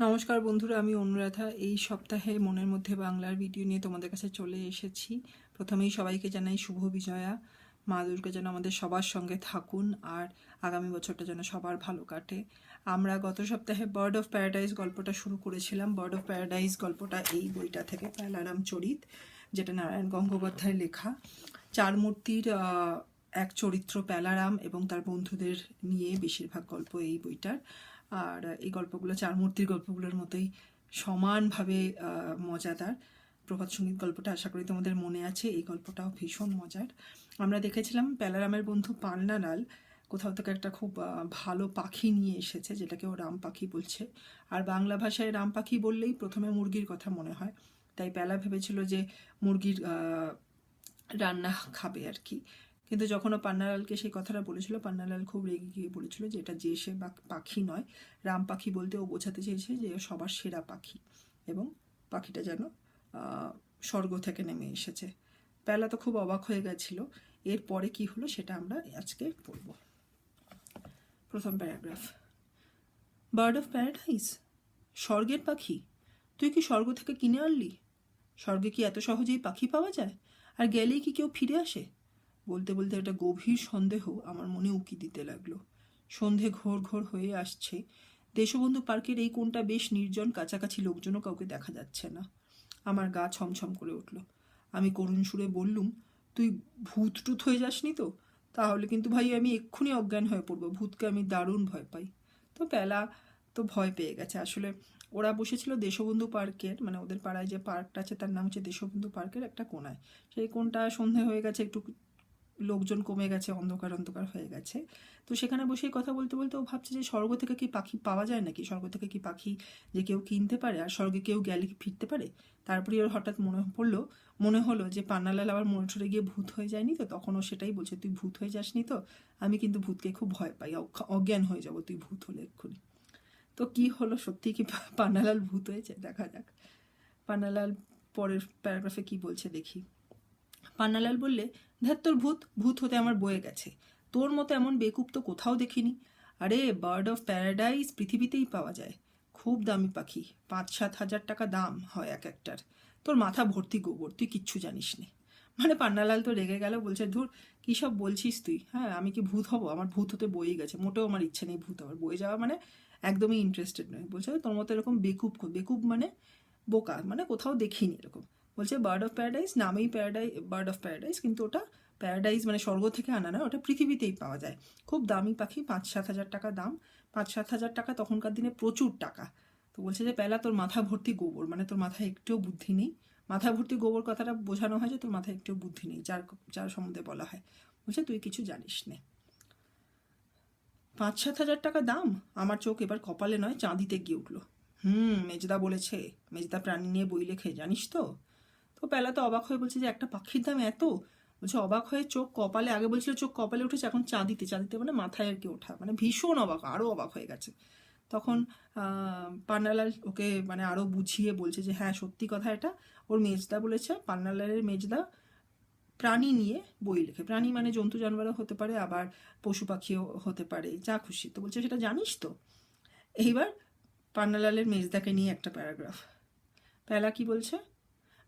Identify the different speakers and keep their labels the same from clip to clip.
Speaker 1: নমস্কার বন্ধুরা, আমি অনুরাধা। এই সপ্তাহে মনের মধ্যে বাংলার ভিডিও নিয়ে তোমাদের কাছে চলে এসেছি। প্রথমেই সবাইকে জানাই শুভ বিজয়া। মা দুর্গা যেন আমাদের সবার সঙ্গে থাকুন আর আগামী বছরটা যেন সবার ভালো কাটে। আমরা গত সপ্তাহে বার্ড অফ প্যারাডাইস গল্পটা শুরু করেছিলাম। বার্ড অফ প্যারাডাইস গল্পটা এই বইটা থেকে, পেলারাম চরিত, যেটা নারায়ণ গঙ্গোপাধ্যায়ের লেখা। চার মূর্তির এক চরিত্র পেলারাম এবং তার বন্ধুদের নিয়ে বেশিরভাগ গল্প এই বইটার। আর এই গল্পগুলো চার মূর্তির গল্পগুলোর মতোই সমানভাবে মজাদার। প্রভাত সঙ্গীত গল্পটা আশা করি তোমাদের মনে আছে। এই গল্পটাও ভীষণ মজার। আমরা দেখেছিলাম পেলারামের বন্ধু পান্নালাল কোথাও থেকে একটা খুব ভালো পাখি নিয়ে এসেছে, যেটাকে ও রাম পাখি বলছে। আর বাংলা ভাষায় রাম পাখি বললেই প্রথমে মুরগির কথা মনে হয়, তাই পেলা ভেবেছিল যে মুরগির রান্না খাবে আর কি। কিন্তু যখন ও পান্নালালকে সেই কথাটা বলেছিল, পান্নালাল খুব রেগে গিয়ে বলেছিল যে এটা যে সে পাখি নয়, রাম পাখি বলতে ও বোঝাতে চেয়েছে যে সবার সেরা পাখি এবং পাখিটা যেন স্বর্গ থেকে নেমে এসেছে। পেলা তো খুব অবাক হয়ে গেছিল। এরপরে কি হলো সেটা আমরা আজকে পড়ব। প্রথম প্যারাগ্রাফ। বার্ড অফ প্যারাডাইস, স্বর্গের পাখি? তুই কি স্বর্গ থেকে কিনে আনলি? স্বর্গে কি এত সহজেই পাখি পাওয়া যায়? আর গেলেই কি কেউ ফিরে আসে? বলতে বলতে একটা গভীর সন্দেহ আমার মনে উকি দিতে লাগলো। সন্ধে ঘোর ঘোর হয়ে আসছে। দেশবন্ধু পার্কের এই কোণটা বেশ নির্জন, কাছাকাছি লোকজনও কাউকে দেখা যাচ্ছে না। আমার গা ছমছম করে উঠল। আমি করুণ সুরে বললুম, তুই ভূত টুত হয়ে যাসনি তো? তাহলে কিন্তু ভাই আমি এক্ষুনি অজ্ঞান হয়ে পড়বো। ভূতকে আমি দারুণ ভয় পাই। তো পেলা তো ভয় পেয়ে গেছে। আসলে ওরা বসেছিল দেশবন্ধু পার্কের, মানে ওদের পাড়ায় যে পার্কটা আছে তার নাম হচ্ছে দেশবন্ধু পার্কের একটা কোণায়। সেই কোণটা সন্ধে হয়ে গেছে, একটু লোকজন কমে গেছে, অন্ধকার অন্ধকার হয়ে গেছে। তো সেখানে বসেই কথা বলতে বলতে ও ভাবছে যে স্বর্গ থেকে কি পাখি পাওয়া যায় নাকি? স্বর্গ থেকে কি পাখি যে কেউ কিনতে পারে? আর স্বর্গে কেউ গেলে কি ফিরতে পারে? তারপরে ওর হঠাৎ মনে হলো যে পান্নালাল আবার মনে ঠরে গিয়ে ভূত হয়ে যায়নি তো? তখন ও সেটাই বলছে, তুই ভূত হয়ে যাসনি তো? আমি কিন্তু ভূতকে খুব ভয় পাই, অজ্ঞান হয়ে যাব তুই ভূত হলে এক্ষুনি। তো কি হলো, সত্যি কি পান্নালাল ভূত হয়েছে? দেখা যাক পান্নালাল পরের প্যারাগ্রাফে কি বলছে দেখি। পান্নালাল বললে, ধ্যাত তোর ভূত ভূত হতে আমার বয়ে গেছে। তোর মতো এমন বেকুব তো কোথাও দেখিনি। আরে বার্ড অফ প্যারাডাইস পৃথিবীতেই পাওয়া যায়। খুব দামি পাখি, 5-7 হাজার টাকা দাম হয় এক একটার। তোর মাথা ভর্তি গোবর, তুই কিচ্ছু জানিস নে। মানে পান্নালাল তো রেগে গেল, বলছে, ধুর কী সব বলছিস তুই? হ্যাঁ, আমি কি ভূত হব? আমার ভূত হতে বয়েই গেছে, মোটেও আমার ইচ্ছে নেই ভূত হওয়ার। বয়ে যাওয়া মানে একদমই ইন্টারেস্টেড নয়। বলছে তোর মতো এরকম বেকুব, বেকুব মানে বোকা, মানে কোথাও দেখিনি এরকম। বলছে বার্ড অফ প্যারাডাইস, নামেই বার্ড অফ প্যারাডাইস, কিন্তু ওটা প্যারাডাইস মানে স্বর্গ থেকে আনা নয়, ওটা পৃথিবীতেই পাওয়া যায়। খুব দামি পাখি, 5-7 হাজার টাকা দাম। 5-7 হাজার টাকা তখনকার দিনে প্রচুর টাকা। তো বলছে যে পেলা, তোর মাথা ভর্তি গোবর, মানে তোর মাথায় একটুও বুদ্ধি নেই। মাথা ভর্তি গোবর কথাটা বোঝানো হয় যে তোর মাথায় একটুও বুদ্ধি নেই, যার সম্বন্ধে বলা হয়। বলছে তুই কিছু জানিস নে। 5-7 হাজার টাকা দাম? আমার চোখ এবার কপালে নয় চাঁদিতে গিয়ে উঠলো। মেজদা বলেছে, মেজদা প্রাণী নিয়ে বই লেখে, জানিস তো? তো পেলা তো অবাক হয়ে বলছে যে একটা পাখির দাম এত? বলছে অবাক হয়ে চোখ কপালে, আগে বলছিল চোখ কপালে উঠেছে, এখন চাঁদিতে। চাঁদিতে মানে মাথায় আর কি ওঠা, মানে ভীষণ অবাক, আরও অবাক হয়ে গেছে। তখন পান্নালাল ওকে মানে আরও বুঝিয়ে বলছে যে হ্যাঁ সত্যি কথা, এটা ওর মেজদা বলেছে। পান্নালালের মেজদা প্রাণী নিয়ে বই লেখে। প্রাণী মানে জন্তু জানোয়ারও হতে পারে, আবার পশু পাখিও হতে পারে, যা খুশি। তো বলছে সেটা জানিস তো? এইবার পান্নালালের মেজদাকে নিয়ে একটা প্যারাগ্রাফ। পেলা কি বলছে?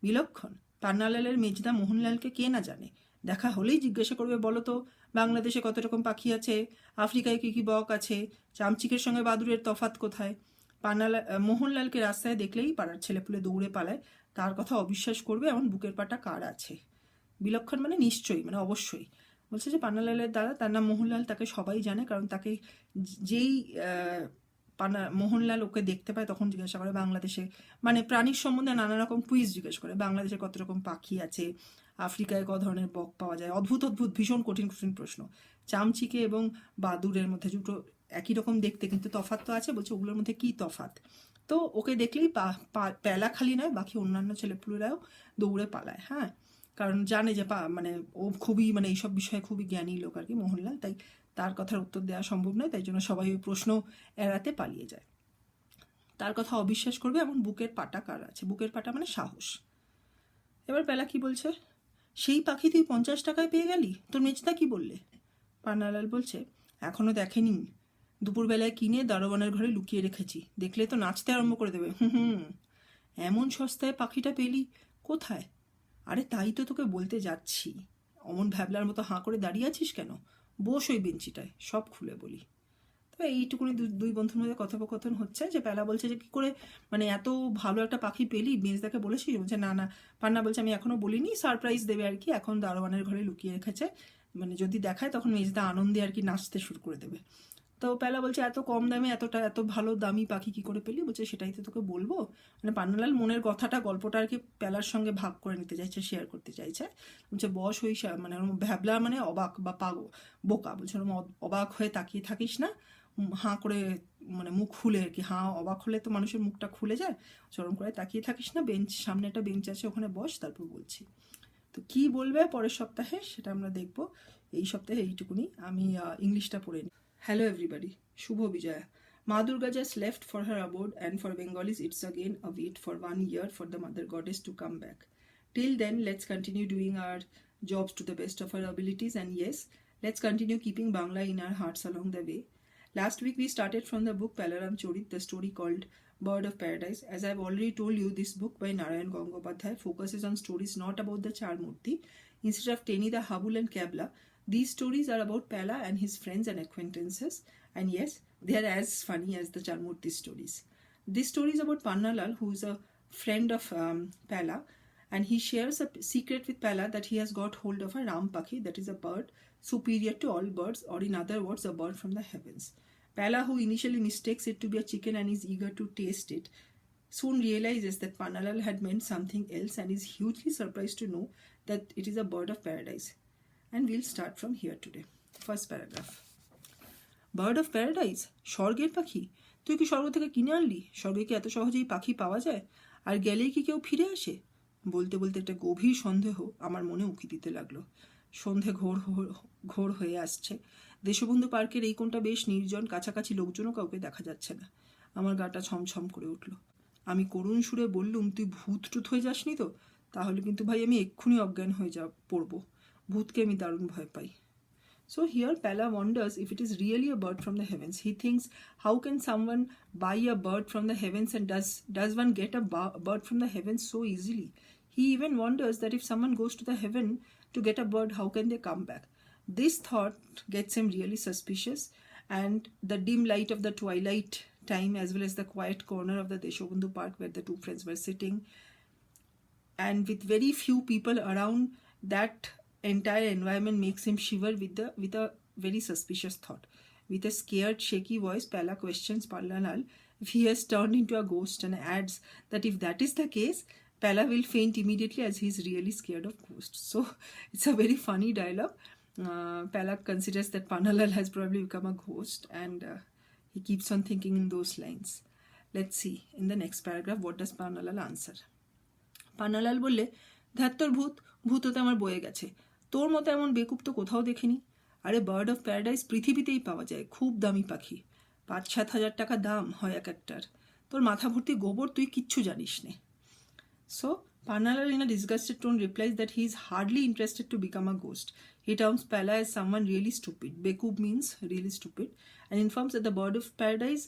Speaker 1: বিলক্ষণ। পান্নালালের মেজদা মোহনলালকে কে না জানে? দেখা হলেই জিজ্ঞাসা করবে, বলো তো বাংলাদেশে কত রকম পাখি আছে, আফ্রিকায় কী কী বক আছে, চামচিকের সঙ্গে বাদুড়ের তফাৎ কোথায়? মোহনলালকে রাস্তায় দেখলেই পাড়ার ছেলেপুলে দৌড়ে পালায়। তার কথা অবিশ্বাস করবে এমন বুকের পাটা কার আছে? বিলক্ষণ মানে নিশ্চয়ই, মানে অবশ্যই। বলছে যে পান্নালালের দাদা, তার নাম মোহনলাল, তাকে সবাই জানে, কারণ তাকে যেই মোহনলাল ওকে দেখতে পায় তখন জিজ্ঞাসা করে বাংলাদেশে, মানে প্রাণীর সম্বন্ধে নানা রকম কুইজ জিজ্ঞেস করে, বাংলাদেশে কত রকম পাখি আছে, আফ্রিকায় কত ধরনের বক পাওয়া যায়, অদ্ভুত অদ্ভুত ভীষণ কঠিন কঠিন প্রশ্ন। চামচিকে এবং বাদুড়ের মধ্যে দুটো একই রকম দেখতে, কিন্তু তফাৎ তো আছে। বলছে ওগুলোর মধ্যে কী তফাৎ? তো ওকে দেখলেই পেলা খালি নয়, বাকি অন্যান্য ছেলেপুলেরাও দৌড়ে পালায়। হ্যাঁ, কারণ জানে যে মানে ও খুবই, মানে এইসব বিষয়ে খুবই জ্ঞানী লোক আর কি মোহনলাল, তাই তার কথার উত্তর দেওয়া সম্ভব নয়, তাই জন্য সবাই ওই প্রশ্ন এড়াতে পালিয়ে যায়। তার কথা অবিশ্বাস করবে এমন বুকের পাটা কার আছে? বুকের পাটা মানে সাহস। এবার পেলা কি বলছে? সেই পাখি তুই 50 টাকায় পেয়ে গেলি? তোর মেজদা কি বললে? পান্নালাল বলছে, এখনও দেখেনি, দুপুরবেলায় কিনে দারোয়ানের ঘরে লুকিয়ে রেখেছি, দেখলে তো নাচতে আরম্ভ করে দেবে। হুম, এমন সস্তায় পাখিটা পেলি কোথায়? আরে তাই তো তোকে বলতে যাচ্ছি। অমন ভ্যাবলার মতো হাঁ করে দাঁড়িয়ে আছিস কেন? বস ওই বেঞ্চিটায়, সব খুলে বলি। তো এইটুকুনি দুই বন্ধুর মধ্যে কথোপকথন হচ্ছে, যে প্যালা বলছে যে কী করে মানে এত ভালো একটা পাখি পেলি, মেজদাকে বলেছিস? বলছে না না। পান্না বলছে আমি এখনও বলিনি, সারপ্রাইজ দেবে আর কি, এখন দারোয়ানের ঘরে লুকিয়ে রেখেছে, মানে যদি দেখায় তখন মেজদা আনন্দে আর কি নাচতে শুরু করে দেবে। তো প্যালা বলছে এত কম দামে এত ভালো দামি পাখি কী করে পেলি? বলছে সেটাই তো তোকে বলবো। মানে পান্নালাল মনের কথাটা, গল্পটা আর কি প্যালার সঙ্গে ভাগ করে নিতে চাইছে, শেয়ার করতে চাইছে। বলছে বস ওই মানে ভ্যাবলা মানে অবাক বা বোকা। বলছে অবাক হয়ে তাকিয়ে থাকিস না, হাঁ করে মানে মুখ খুলে আর কি, হাঁ অবাক হলে তো মানুষের মুখটা খুলে যায়, চরম করে তাকিয়ে থাকিস না, বেঞ্চ সামনে একটা বেঞ্চ আছে ওখানে বস, তারপর বলছি। তো কি বলবে পরের সপ্তাহে সেটা আমরা দেখব। এই সপ্তাহে এইটুকুনি, আমি ইংলিশটা পড়ে নিই। Hello everybody, Shubho Vijaya. Ma Durga just left for her abode, and for Bengalis it's again a wait for 1 year for the mother goddess to come back. Till then, let's continue doing our jobs to the best of our abilities, and yes, let's continue keeping Bangla in our hearts along the way. Last week we started from the book Palaram Chorit, the story called Bird of Paradise. As I've already told you, this book by Narayan Gangopadhyay focuses on stories not about the Charmurti. Instead of Teni the Habul and Kabla, these stories are about Pala and his friends and acquaintances, and yes, they are as funny as the Charmurti stories. This story is about Pannalal, who is a friend of Pala, and he shares a secret with Pala that he has got hold of a Ram Pakhi, that is a bird superior to all birds, or in other words, a bird from the heavens. Pala, who initially mistakes it to be a chicken and is eager to taste it, soon realizes that Pannalal had meant something else and is hugely surprised to know that it is a bird of paradise. And we'll start from here today. First paragraph. Bird of paradise, স্বর্গের পাখি? তুই কি স্বর্গ থেকে কিনে আনলি? স্বর্গে কি এত সহজেই পাখি পাওয়া যায়? আর গেলেই কি কেউ ফিরে আসে? বলতে বলতে একটা গভীর সন্দেহ আমার মনে উঁকি দিতে লাগলো। সন্ধে ঘোর হয়ে আসছে। দেশবন্ধু পার্কের এই কোণটা বেশ নির্জন, কাছাকাছি লোকজনও কাউকে দেখা যাচ্ছে না। আমার গাটা ছমছম করে উঠল। আমি করুণ সুরে বললুম, তুই ভূত টুত হয়ে যাসনি তো? তাহলে কিন্তু ভাই আমি এক্ষুনি অজ্ঞান হয়ে পড়বো। ভূতকে আমি দারুণ ভয় পাই। So here Pala wonders if it is really a bird from the heavens. He thinks, how can someone buy a bird from the heavens, and does one get a bird from the heavens so easily? He even wonders that if someone goes to the heaven to get a bird, how can they come back? This thought gets him really suspicious, and the dim light of the twilight time, as well as the quiet corner of the Deshobandhu Park where the two friends were sitting, and with very few people around, that entire environment makes him shiver with a very suspicious thought. With a scared, shaky voice, Pala questions Pannalal if he has turned into a ghost, and adds that if that is the case, Pala will faint immediately as he is really scared of ghosts. So it's a very funny dialogue. Pala considers that Pannalal has probably become a ghost, and he keeps on thinking in those lines. Let's see in the next paragraph what does Pannalal answer. Pannalal বললে, ধ্যাত তোর ভূত তো আমার বয়ে গেছে, তোর মতো এমন বেকুব তো কোথাও দেখিনি। আরে বার্ড অফ প্যারাডাইস পৃথিবীতেই পাওয়া যায়, খুব দামি পাখি, 5-7 হাজার টাকা দাম হয় এক একটার। তোর মাথা ভর্তি গোবর, তুই কিচ্ছু জানিস নে। So Pannalal in a disgusted tone replies that he is hardly interested to become a ghost. He terms Pala as someone really stupid. Bekub means really stupid, and informs that the bird of paradise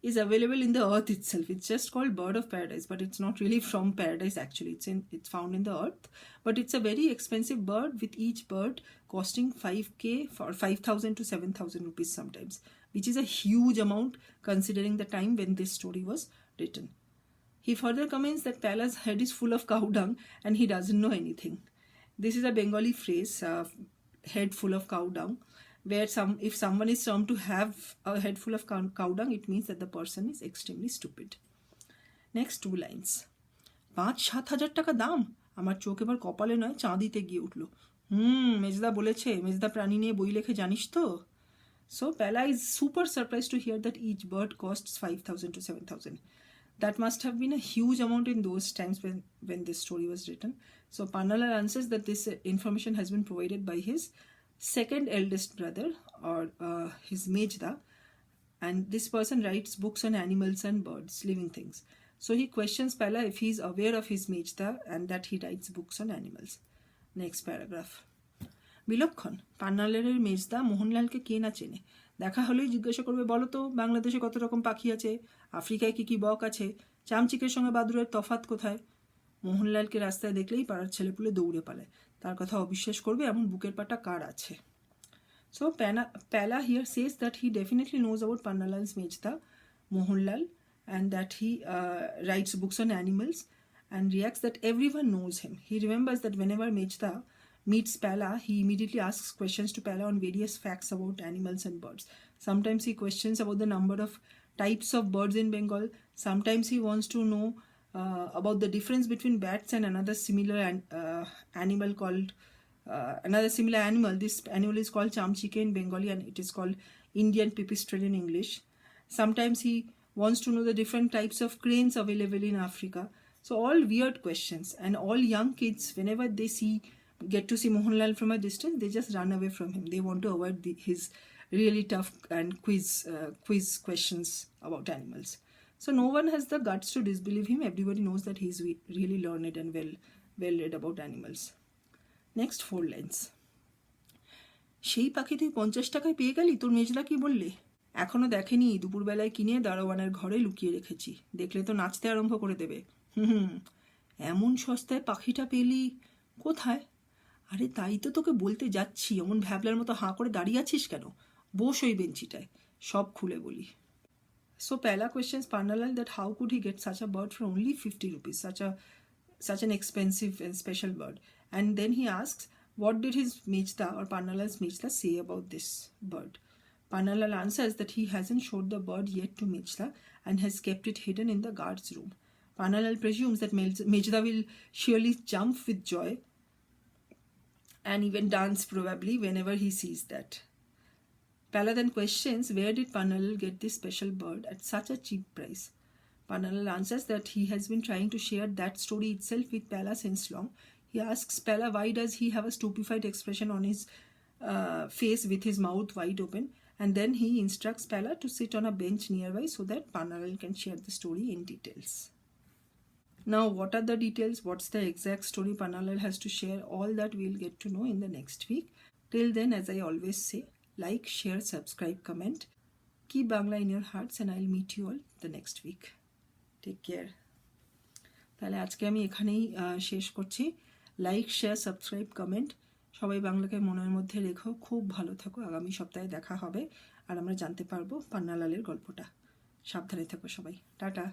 Speaker 1: is available in the earth itself. It's just called bird of paradise, but it's not really from paradise actually. It's found in the earth, but it's a very expensive bird, with each bird costing 5k for 5,000 to 7,000 rupees sometimes, which is a huge amount considering the time when this story was written. He further comments that Pala's head is full of cow dung and he doesn't know anything. This is a Bengali phrase, head full of cow dung, where if someone is termed to have a head full of cow dung, it means that the person is extremely stupid. Next 2 lines. 5-7 হাজার টাকা দাম? আমার চোখ এবার কপালে নয় চাঁদিতে গিয়ে উঠল। মেজদা বলেছে, মেজদা প্রাণী নিয়ে বই লেখে জানিস তো। So Pala is super surprised to hear that each bird costs 5,000 to 7,000. That must have been a huge amount in those times when this story was written. So Pannalal answers that this information has been provided by his second eldest brother, or his Mejda, and this person writes books on animals and birds, living things. So he questions Pala if he is aware of his Mejda and that he writes books on animals. Next paragraph. বিলক্ষণ, পান্নালালের মেজদা মোহনলালকে কে না চেনে। দেখা হলেই জিজ্ঞাসা করবে, বলো তো বাংলাদেশে কত রকম পাখি আছে, আফ্রিকায় কী কী বক আছে, চামচিকের সঙ্গে বাদুড়ের তফাৎ কোথায়। মোহনলালকে রাস্তায় দেখলেই পাড়ার ছেলেপুলে দৌড়ে পালায়, তার কথা অবিশ্বাস করবে এমন বুকের পাটা কার আছে। So Pala here says that he definitely knows about Pannalal's Mejda, Mohanlal, and that he writes books on animals, and reacts that everyone knows him. He remembers that whenever Mejda meets Pala, he immediately asks questions to Pala on various facts about animals and birds. Sometimes he questions about the number of types of birds in Bengal. Sometimes he wants to know about the difference between bats and another similar animal called another similar animal. This animal is called chamchike in Bengali, and it is called Indian pipistrelle in English. Sometimes he wants to know the different types of cranes available in Africa. So all weird questions, and all young kids, whenever they get to see Mohanlal from a distance, they just run away from him. They want to avoid his really tough and quiz questions about animals. So no one has the guts to disbelieve him. Everybody knows that he's really learned and well read about animals. Next 4 lines. সেই পাখি তুই 50 টাকায় পেয়ে গেলি, তোর মেজদা কি বললে? এখনো দেখেনি, দুপুরবেলায় কিনে দারোয়ানের ঘরে লুকিয়ে রেখেছি, দেখলে তো নাচতে আরম্ভ করে দেবে। এমন সস্তায় পাখিটা পেলি কোথায়? আরে তাই তো তোকে বলতে যাচ্ছি, এমন ভ্যাবলার মতো হাঁ করে দাঁড়িয়ে আছিস কেন? বস ওই বেঞ্চিটায়, সব খুলে বলি। So Pala questions Pannalal that how could he get such a bird for only 50 rupees, such an expensive and special bird. And then he asks, what did his Mejda or Pannalal's Mejda say about this bird? Pannalal answers that he hasn't showed the bird yet to Mejda and has kept it hidden in the guard's room. Pannalal presumes that Mejda will surely jump with joy and even dance probably whenever he sees that. Pala then questions, where did Pannalal get this special bird at such a cheap price? Pannalal answers that he has been trying to share that story itself with Pala since long. He asks Pala why does he have a stupefied expression on his face with his mouth wide open, and then he instructs Pala to sit on a bench nearby so that Pannalal can share the story in details. Now what are the details? What's the exact story Pannalal has to share? All that we'll get to know in the next week. Till then, as I always say, like, share, subscribe, comment. Keep Bangla in your hearts, and I'll meet you all the next week. Take care. তাহলে আজকে আমি এখানেই শেষ করছি। Like, share, subscribe, comment, সবাই বাংলাকে মনের মধ্যে রেখো। খুব ভালো থাকো। আগামী সপ্তাহে দেখা হবে আর আমরা জানতে পারবো পান্নালালের গল্পটা। সাবধানে থাকো সবাই। টাটা।